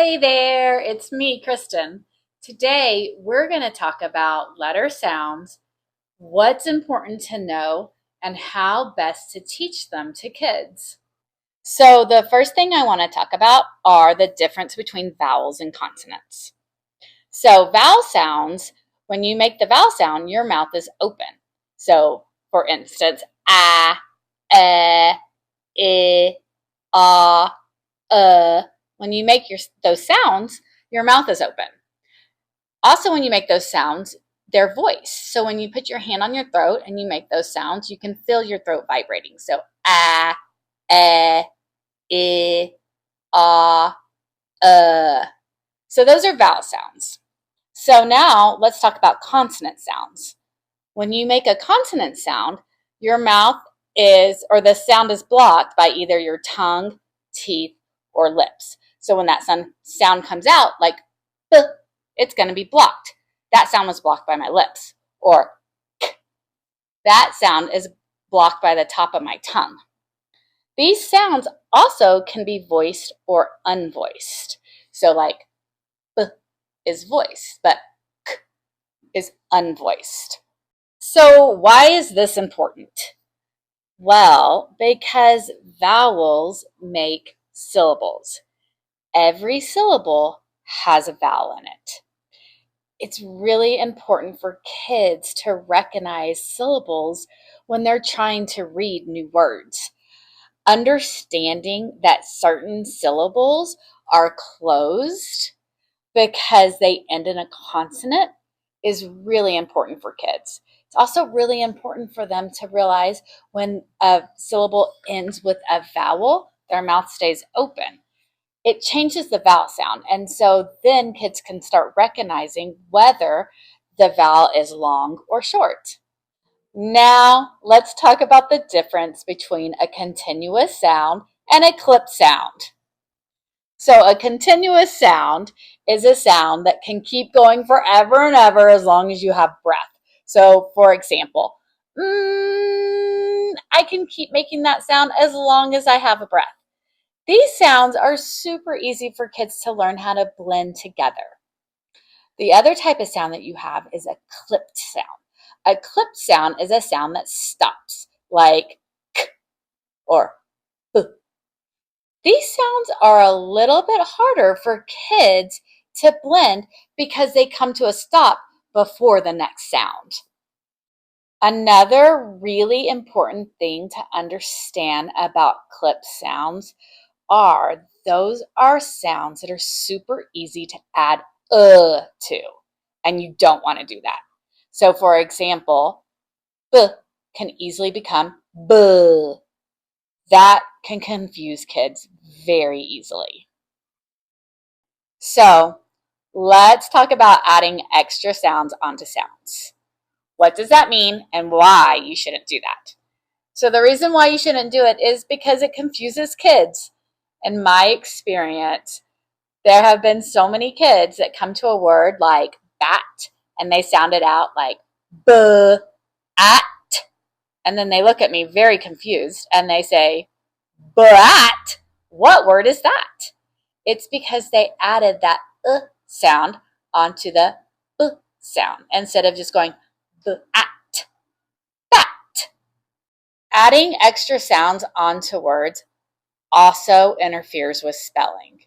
Hey there, it's me, Kristen. Today we're going to talk about letter sounds, what's important to know, and how best to teach them to kids. So, the first thing I want to talk about are the difference between vowels and consonants. So, vowel sounds, when you make the vowel sound, your mouth is open. So, for instance, ah, I, ah, when you make those sounds, your mouth is open. Also, when you make those sounds, they're voiced. So when you put your hand on your throat and you make those sounds, you can feel your throat vibrating. So ah, eh, I, ah, So those are vowel sounds. So now let's talk about consonant sounds. When you make a consonant sound, your mouth or the sound is blocked by either your tongue, teeth, or lips. So when that sound comes out, like B, it's going to be blocked. That sound was blocked by my lips. Or K, that sound is blocked by the top of my tongue. These sounds also can be voiced or unvoiced. So like B is voiced, but K is unvoiced. So why is this important? Well, because vowels make syllables. Every syllable has a vowel in it. It's really important for kids to recognize syllables when they're trying to read new words. Understanding that certain syllables are closed because they end in a consonant is really important for kids. It's also really important for them to realize when a syllable ends with a vowel, their mouth stays open. It changes the vowel sound. And so then kids can start recognizing whether the vowel is long or short. Now let's talk about the difference between a continuous sound and a clipped sound. So a continuous sound is a sound that can keep going forever and ever as long as you have breath. So for example, I can keep making that sound as long as I have a breath. These sounds are super easy for kids to learn how to blend together. The other type of sound that you have is a clipped sound. A clipped sound is a sound that stops, like k or b. These sounds are a little bit harder for kids to blend because they come to a stop before the next sound. Another really important thing to understand about clipped sounds are those are sounds that are super easy to add to, and you don't want to do that. So for example, b can easily become b. That can confuse kids very easily. So let's talk about adding extra sounds onto sounds. What does that mean and why you shouldn't do that? So the reason why you shouldn't do it is because it confuses kids. In my experience, there have been so many kids that come to a word like bat and they sound it out like b at, and then they look at me very confused and they say, "But what word is that?" It's because they added that sound onto the b sound instead of just going at, that. Adding extra sounds onto words also interferes with spelling.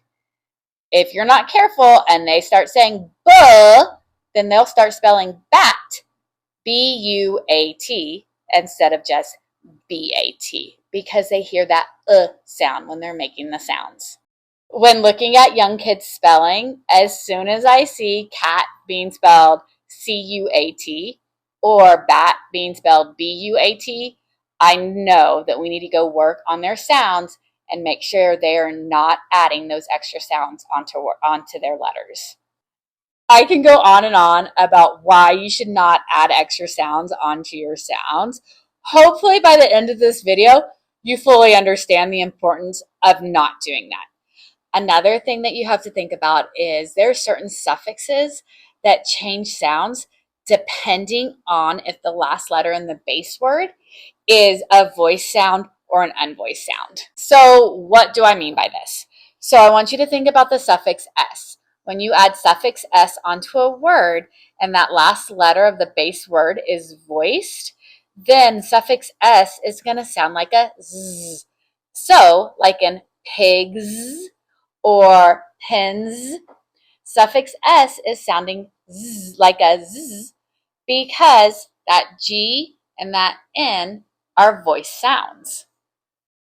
If you're not careful and they start saying buh, then they'll start spelling bat, B-U-A-T, instead of just B-A-T, because they hear that sound when they're making the sounds. When looking at young kids spelling, as soon as I see cat being spelled C-U-A-T or bat being spelled B-U-A-T, I know that we need to go work on their sounds and make sure they are not adding those extra sounds onto their letters. I can go on and on about why you should not add extra sounds onto your sounds. Hopefully by the end of this video, you fully understand the importance of not doing that. Another thing that you have to think about is there are certain suffixes that change sounds depending on if the last letter in the base word is a voiced sound or an unvoiced sound. So what do I mean by this? So I want you to think about the suffix S. When you add suffix S onto a word and that last letter of the base word is voiced, then suffix S is going to sound like a Z. So, like in pigs or pens, suffix S is sounding Z, like a Z, because that G and that N are voice sounds.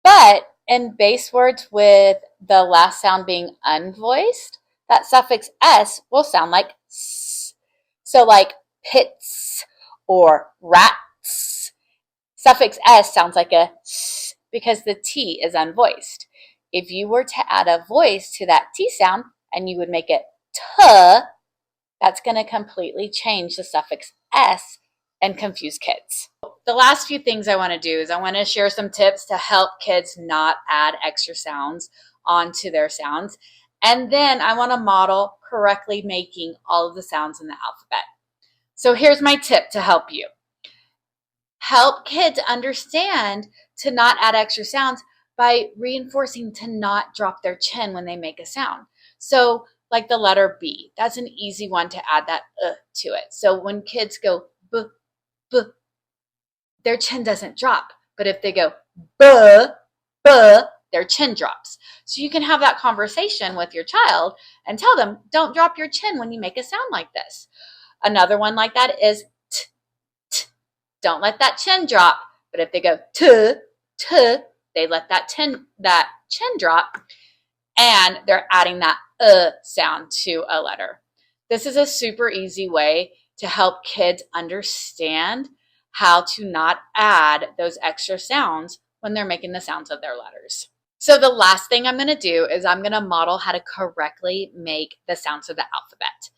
But in base words with the last sound being unvoiced, that suffix S will sound like S. So like pits or rats, suffix S sounds like a S because the T is unvoiced. If you were to add a voice to that T sound and you would make it T, that's going to completely change the suffix S and confuse kids. The last few things I want to do is I want to share some tips to help kids not add extra sounds onto their sounds. And then I want to model correctly making all of the sounds in the alphabet. So here's my tip to help you. Help kids understand to not add extra sounds by reinforcing to not drop their chin when they make a sound. So like the letter B, that's an easy one to add that to it. So when kids go B, B, their chin doesn't drop. But if they go B, B, their chin drops. So you can have that conversation with your child and tell them, don't drop your chin when you make a sound like this. Another one like that is T, T. Don't let that chin drop. But if they go T, T, they let that chin drop, and they're adding that sound to a letter. This is a super easy way to help kids understand how to not add those extra sounds when they're making the sounds of their letters. So the last thing I'm going to do is I'm going to model how to correctly make the sounds of the alphabet.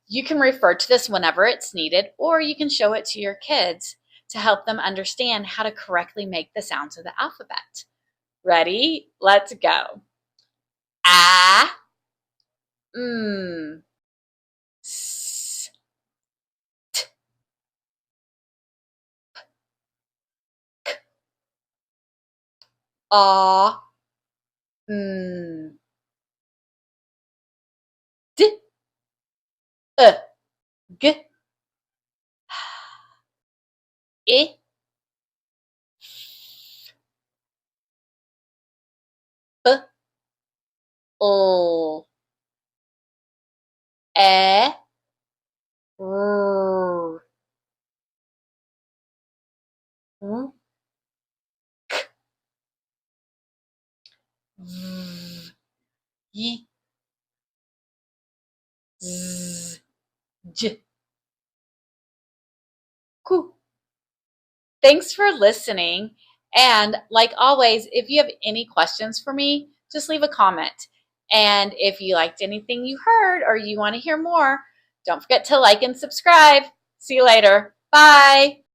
You can refer to this whenever it's needed, or you can show it to your kids to help them understand how to correctly make the sounds of the alphabet. Ready? Let's go. A, S, T, P, A, D, E, G, I, B, L, E, R, W, V, Y, Z, J, Q. Thanks for listening. And like always, if you have any questions for me, just leave a comment. And if you liked anything you heard or you want to hear more, don't forget to like and subscribe. See you later. Bye.